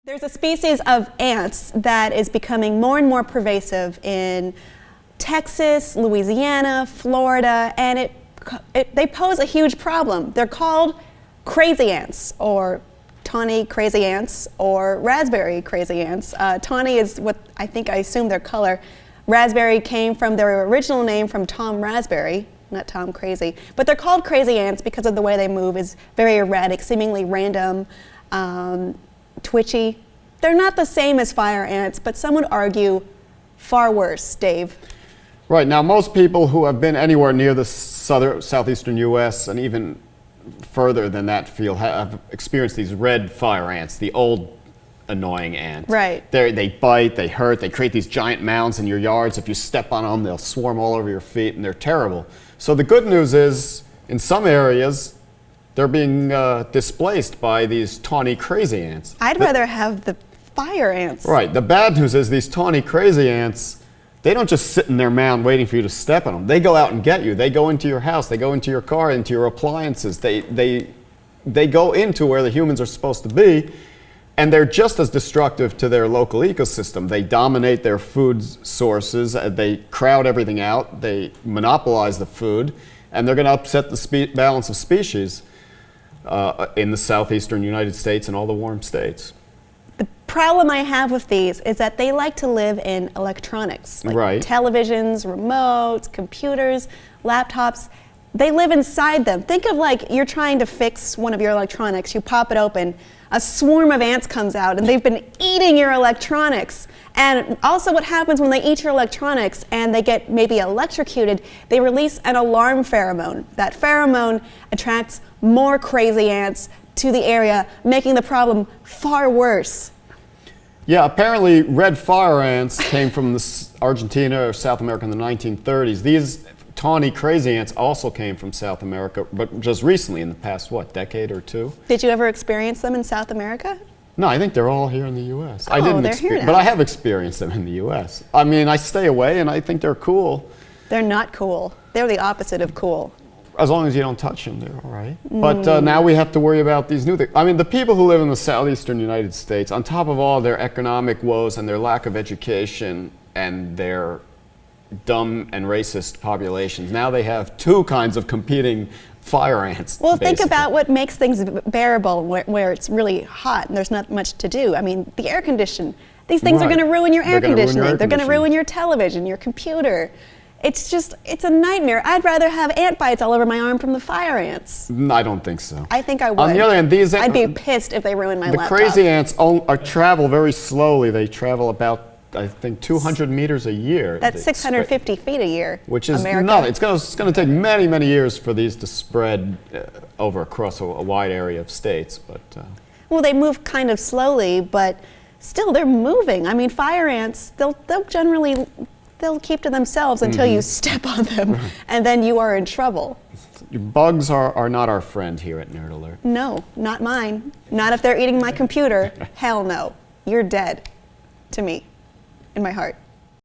There's a species of ants that is becoming more and more pervasive in Texas, Louisiana, Florida, and they pose a huge problem. They're called crazy ants, or tawny crazy ants, or raspberry crazy ants. Tawny is what I assume their color. Raspberry came from their original name from Tom Raspberry, not Tom Crazy. But they're called crazy ants because of the way they move is very erratic, seemingly random, twitchy. They're not the same as fire ants, but some would argue far worse, Dave. Right. Now, most people who have been anywhere near the southeastern U.S. and even further than that field have experienced these red fire ants, the old annoying ant. Right. They bite, they hurt, they create these giant mounds in your yards. If you step on them, they'll swarm all over your feet, and they're terrible. So the good news is, in some areas, they're being displaced by these tawny crazy ants. I'd rather have the fire ants. Right. The bad news is these tawny crazy ants, they don't just sit in their mound waiting for you to step on them. They go out and get you. They go into your house. They go into your car, into your appliances. They go into where the humans are supposed to be, and they're just as destructive to their local ecosystem. They dominate their food sources. They crowd everything out. They monopolize the food, and they're going to upset the balance of species in the southeastern United States and all the warm states. The problem I have with these is that they like to live in electronics, like right. televisions, remotes, computers, laptops. They live inside them. Think of like you're trying to fix one of your electronics, you pop it open, a swarm of ants comes out and they've been eating your electronics. And also what happens when they eat your electronics and they get maybe electrocuted, they release an alarm pheromone. That pheromone attracts more crazy ants to the area, making the problem far worse. Yeah, apparently red fire ants came from Argentina or South America in the 1930s. These tawny crazy ants also came from South America, but just recently, in the past, decade or two. Did you ever experience them in South America? No, I think they're all here in the U.S. Oh, I didn't they're here now. But I have experienced them in the U.S. I mean, I stay away, and I think they're cool. They're not cool. They're the opposite of cool. As long as you don't touch them, they're all right. But now we have to worry about these new things. I mean, the people who live in the southeastern United States, on top of all their economic woes and their lack of education and their dumb and racist populations, now they have two kinds of competing fire ants. Well, basically. think about what makes things bearable where it's really hot and there's not much to do. I mean, the air condition. These things are going to ruin your air conditioning. They're going to ruin your television, your computer. It's a nightmare. I'd rather have ant bites all over my arm from the fire ants. I don't think so. I think I would. On the other hand, these I'd be pissed if they ruined my laptop. The crazy ants travel very slowly. They travel about, I think, 200 meters a year. That's 650 feet a year. Which is America. nothing. It's going to take many, many years for these to spread across a wide area of states. But well, they move kind of slowly, but still, they're moving. I mean, fire ants, they'll keep to themselves until you step on them, and then you are in trouble. Bugs are not our friend here at Nerd Alert. No, not mine. Not if they're eating my computer. Hell no. You're dead to me, in my heart.